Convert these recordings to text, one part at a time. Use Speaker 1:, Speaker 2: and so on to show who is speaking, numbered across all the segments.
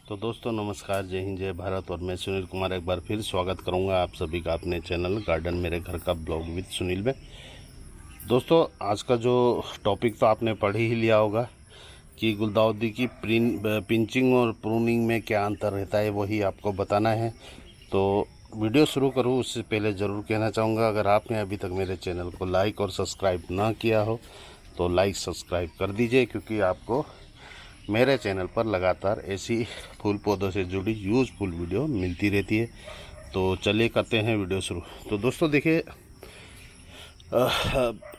Speaker 1: तो दोस्तों नमस्कार, जय हिंद, जय भारत। और मैं सुनील कुमार एक बार फिर स्वागत करूंगा आप सभी का अपने चैनल गार्डन मेरे घर का ब्लॉग विद सुनील में। दोस्तों आज का जो टॉपिक तो आपने पढ़ ही लिया होगा कि गुलदाउदी की पिंचिंग और प्रूनिंग में क्या अंतर रहता है, वही आपको बताना है। तो वीडियो शुरू करूँ उससे पहले ज़रूर कहना चाहूँगा, अगर आपने अभी तक मेरे चैनल को लाइक और सब्सक्राइब ना किया हो तो लाइक सब्सक्राइब कर दीजिए, क्योंकि आपको मेरे चैनल पर लगातार ऐसी फूल पौधों से जुड़ी यूज़फुल वीडियो मिलती रहती है। तो चलिए करते हैं वीडियो शुरू। तो दोस्तों देखिए,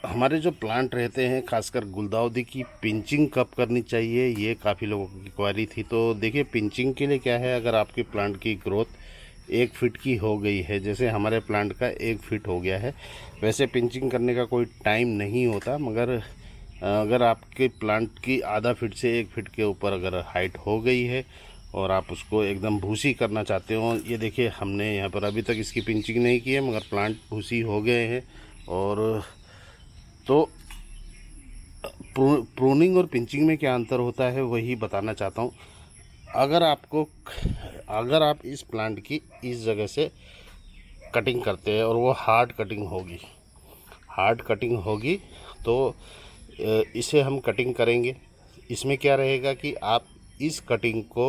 Speaker 1: हमारे जो प्लांट रहते हैं, खासकर गुलदाउदी की पिंचिंग कब करनी चाहिए, ये काफ़ी लोगों की क्वेरी थी। तो देखिए, पिंचिंग के लिए क्या है, अगर आपके प्लांट की ग्रोथ 1 फीट की हो गई है, जैसे हमारे प्लांट का 1 फीट हो गया है, वैसे पिंचिंग करने का कोई टाइम नहीं होता। मगर अगर आपके प्लांट की आधा फीट से 1 फीट के ऊपर अगर हाइट हो गई है और आप उसको एकदम भूसी करना चाहते हो, ये देखिए हमने यहाँ पर अभी तक इसकी पिंचिंग नहीं की है, मगर प्लांट भूसी हो गए हैं। और तो प्रूनिंग और पिंचिंग में क्या अंतर होता है वही बताना चाहता हूँ। अगर आप इस प्लांट की इस जगह से कटिंग करते हैं और वो हार्ड कटिंग होगी तो इसे हम कटिंग करेंगे। इसमें क्या रहेगा कि आप इस कटिंग को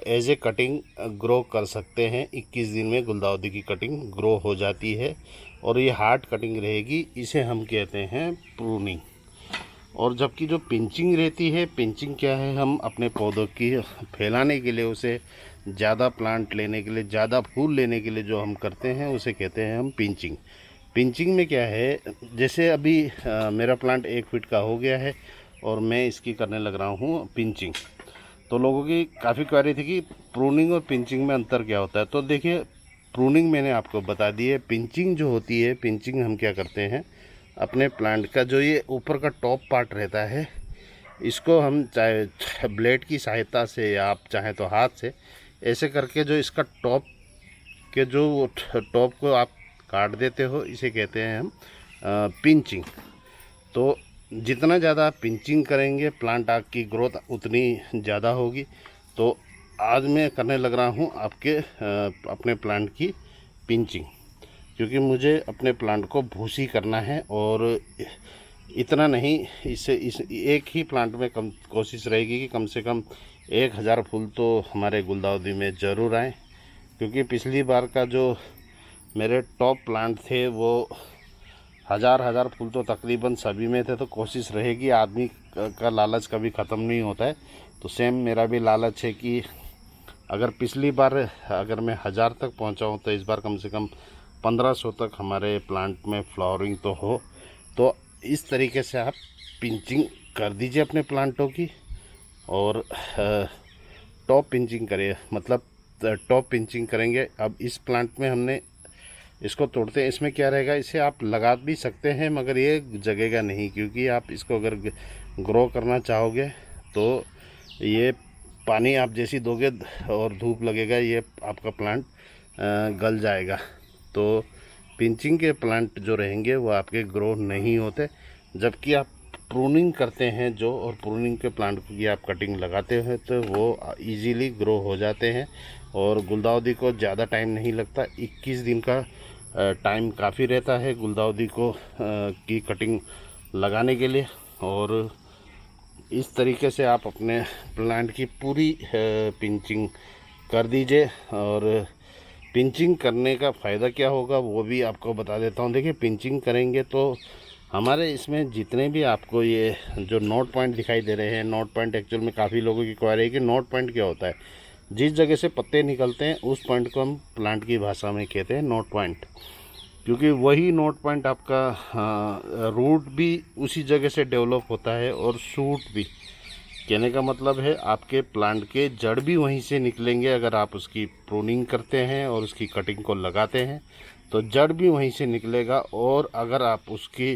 Speaker 1: एज ए कटिंग ग्रो कर सकते हैं। 21 दिन में गुलदाउदी की कटिंग ग्रो हो जाती है और ये हार्ड कटिंग रहेगी, इसे हम कहते हैं प्रूनिंग। और जबकि जो पिंचिंग रहती है, पिंचिंग क्या है, हम अपने पौधों की फैलाने के लिए, उसे ज़्यादा प्लांट लेने के लिए, ज़्यादा फूल लेने के लिए जो हम करते हैं उसे कहते हैं हम पिंचिंग। पिंचिंग में क्या है, जैसे अभी मेरा प्लांट 1 फीट का हो गया है और मैं इसकी करने लग रहा हूँ पिंचिंग। तो लोगों की काफ़ी क्वेरी थी कि प्रूनिंग और पिंचिंग में अंतर क्या होता है। तो देखिए, प्रूनिंग मैंने आपको बता दी है। पिंचिंग जो होती है, पिंचिंग हम क्या करते हैं, अपने प्लांट का जो ये ऊपर का टॉप पार्ट रहता है, इसको हम चाहे ब्लेड की सहायता से या आप चाहें तो हाथ से ऐसे करके जो इसका टॉप को आप काट देते हो, इसे कहते हैं हम पिंचिंग। तो जितना ज़्यादा आप पिंचिंग करेंगे, प्लांट की ग्रोथ उतनी ज़्यादा होगी। तो आज मैं करने लग रहा हूँ आपके अपने प्लांट की पिंचिंग, क्योंकि मुझे अपने प्लांट को भूसी करना है। और इतना नहीं, इस एक ही प्लांट में कम कोशिश रहेगी कि कम से कम 1000 फूल तो हमारे गुलदाउदी में ज़रूर आए। क्योंकि पिछली बार का जो मेरे टॉप प्लांट थे वो हज़ार फूल तो तकरीबन सभी में थे। तो कोशिश रहेगी, आदमी का लालच कभी ख़त्म नहीं होता है। तो सेम मेरा भी लालच है कि अगर पिछली बार अगर मैं 1000 तक पहुंचा हूं, तो इस बार कम से कम 1500 तक हमारे प्लांट में फ्लावरिंग तो हो। तो इस तरीके से आप पिंचिंग कर दीजिए अपने प्लांटों की, और टॉप पिंचिंग करिए, मतलब टॉप पिंचिंग करेंगे। अब इस प्लांट में हमने इसको तोड़ते हैं, इसमें क्या रहेगा, इसे आप लगा भी सकते हैं मगर ये जगेगा नहीं, क्योंकि आप इसको अगर ग्रो करना चाहोगे तो ये पानी आप जैसी दोगे और धूप लगेगा, ये आपका प्लांट गल जाएगा। तो पिंचिंग के प्लांट जो रहेंगे वो आपके ग्रो नहीं होते। जबकि आप प्रूनिंग करते हैं जो, और प्रूनिंग के प्लांट की आप कटिंग लगाते हैं तो वो इजीली ग्रो हो जाते हैं। और गुलदाउदी को ज़्यादा टाइम नहीं लगता, 21 दिन का टाइम काफ़ी रहता है गुलदाउदी को की कटिंग लगाने के लिए। और इस तरीके से आप अपने प्लांट की पूरी पिंचिंग कर दीजिए। और पिंचिंग करने का फ़ायदा क्या होगा वो भी आपको बता देता हूँ। देखिए, पिंचिंग करेंगे तो हमारे इसमें जितने भी आपको ये जो नोट पॉइंट दिखाई दे रहे हैं, नोट पॉइंट एक्चुअल में काफ़ी लोगों की क्वेरी है कि नोट पॉइंट क्या होता है। जिस जगह से पत्ते निकलते हैं उस पॉइंट को हम प्लांट की भाषा में कहते हैं नोट पॉइंट, क्योंकि वही नोट पॉइंट आपका रूट भी उसी जगह से डेवलप होता है और शूट भी। कहने का मतलब है आपके प्लांट के जड़ भी वहीं से निकलेंगे। अगर आप उसकी प्रूनिंग करते हैं और उसकी कटिंग को लगाते हैं तो जड़ भी वहीं से निकलेगा। और अगर आप उसकी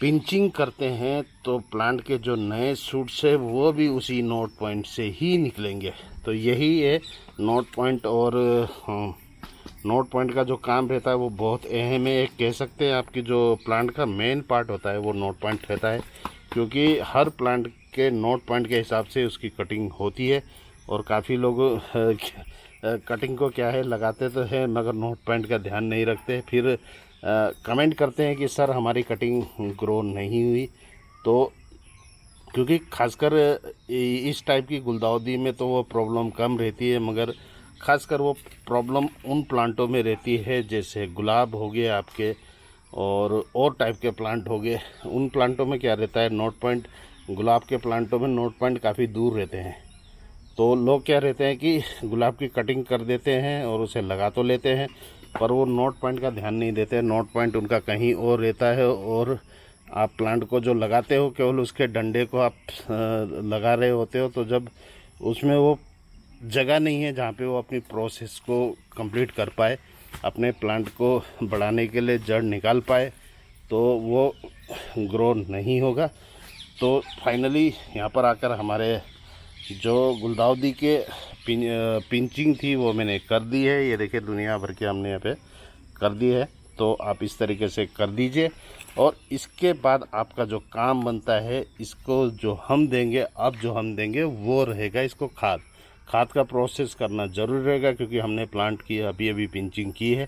Speaker 1: पिंचिंग करते हैं तो प्लांट के जो नए शूट्स है वो भी उसी नोट पॉइंट से ही निकलेंगे। तो यही है नोट पॉइंट। और नोट पॉइंट का जो काम रहता है वो बहुत अहम है। एक कह सकते हैं आपकी जो प्लांट का मेन पार्ट होता है वो नोट पॉइंट रहता है, क्योंकि हर प्लांट के नोट पॉइंट के हिसाब से उसकी कटिंग होती है। और काफ़ी लोग कटिंग को क्या है लगाते तो है मगर नोट पॉइंट का ध्यान नहीं रखते, फिर कमेंट करते हैं कि सर हमारी कटिंग ग्रो नहीं हुई। तो क्योंकि खासकर इस टाइप की गुलदाउदी में तो वो प्रॉब्लम कम रहती है, मगर खासकर वो प्रॉब्लम उन प्लांटों में रहती है जैसे गुलाब हो गए आपके और टाइप के प्लांट हो गए। उन प्लांटों में क्या रहता है, नोट पॉइंट, गुलाब के प्लांटों में नोट पॉइंट काफ़ी दूर रहते हैं। तो लोग क्या रहते हैं कि गुलाब की कटिंग कर देते हैं और उसे लगा तो लेते हैं, पर वो नोट पॉइंट का ध्यान नहीं देते। नोट पॉइंट उनका कहीं और रहता है और आप प्लांट को जो लगाते हो केवल उसके डंडे को आप लगा रहे होते हो, तो जब उसमें वो जगह नहीं है जहाँ पे वो अपनी प्रोसेस को कंप्लीट कर पाए, अपने प्लांट को बढ़ाने के लिए जड़ निकाल पाए, तो वो ग्रो नहीं होगा। तो फाइनली यहाँ पर आकर हमारे जो गुलदाउदी के पिंचिंग थी वो मैंने कर दी है। ये देखिए दुनिया भर के हमने यहाँ पे कर दी है, तो आप इस तरीके से कर दीजिए। और इसके बाद आपका जो काम बनता है, इसको जो हम देंगे, अब जो हम देंगे वो रहेगा इसको खाद का प्रोसेस करना ज़रूरी रहेगा, क्योंकि हमने प्लांट की अभी पिंचिंग की है।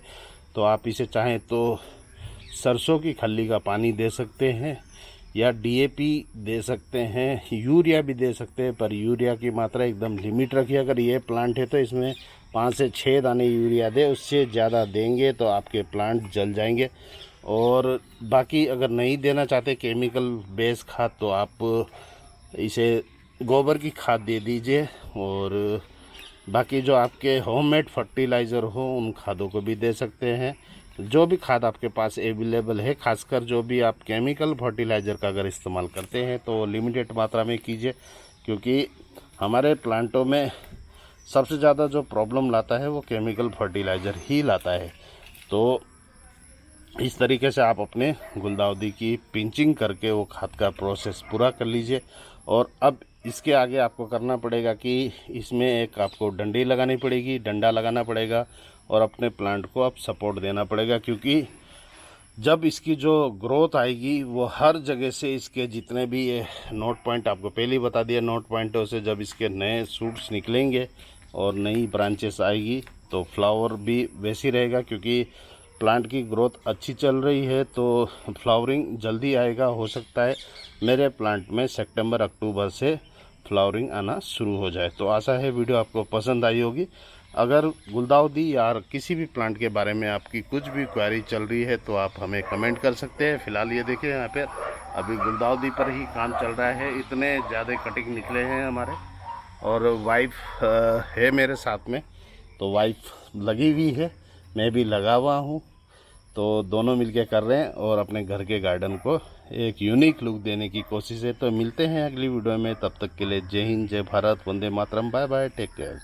Speaker 1: तो आप इसे चाहें तो सरसों की खल्ली का पानी दे सकते हैं या डीएपी दे सकते हैं, यूरिया भी दे सकते हैं, पर यूरिया की मात्रा एकदम लिमिट रखिए। अगर ये प्लांट है तो इसमें 5 से 6 दाने यूरिया दे, उससे ज़्यादा देंगे तो आपके प्लांट जल जाएंगे। और बाकी अगर नहीं देना चाहते केमिकल बेस खाद, तो आप इसे गोबर की खाद दे दीजिए। और बाकी जो आपके होममेड फर्टिलाइज़र हो उन खादों को भी दे सकते हैं। जो भी खाद आपके पास अवेलेबल है, खासकर जो भी आप केमिकल फर्टिलाइज़र का अगर इस्तेमाल करते हैं तो लिमिटेड मात्रा में कीजिए, क्योंकि हमारे प्लांटों में सबसे ज़्यादा जो प्रॉब्लम लाता है वो केमिकल फर्टिलाइज़र ही लाता है। तो इस तरीके से आप अपने गुलदाउदी की पिंचिंग करके वो खाद का प्रोसेस पूरा कर लीजिए। और अब इसके आगे आपको करना पड़ेगा कि इसमें एक आपको डंडी लगानी पड़ेगी, डंडा लगाना पड़ेगा और अपने प्लांट को आप सपोर्ट देना पड़ेगा, क्योंकि जब इसकी जो ग्रोथ आएगी वो हर जगह से इसके जितने भी ये नोट पॉइंट, आपको पहले ही बता दिया, नोट पॉइंटों से जब इसके नए सूट्स निकलेंगे और नई ब्रांचेस आएगी तो फ्लावर भी वैसी रहेगा। क्योंकि प्लांट की ग्रोथ अच्छी चल रही है तो फ्लावरिंग जल्दी आएगा। हो सकता है मेरे प्लांट में सितंबर अक्टूबर से फ्लावरिंग आना शुरू हो जाए। तो आशा है वीडियो आपको पसंद आई होगी। अगर गुलदाउदी या किसी भी प्लांट के बारे में आपकी कुछ भी क्वेरी चल रही है तो आप हमें कमेंट कर सकते हैं। फ़िलहाल ये देखिए यहाँ पर अभी गुलदाउदी पर ही काम चल रहा है, इतने ज़्यादा कटिंग निकले हैं हमारे। और वाइफ है मेरे साथ में, तो वाइफ लगी हुई है, मैं भी लगा हुआ हूँ, तो दोनों मिलके कर रहे हैं और अपने घर के गार्डन को एक यूनिक लुक देने की कोशिश है। तो मिलते हैं अगली वीडियो में, तब तक के लिए जय हिंद, जय Bharat, Vande Mataram, bye bye, take care.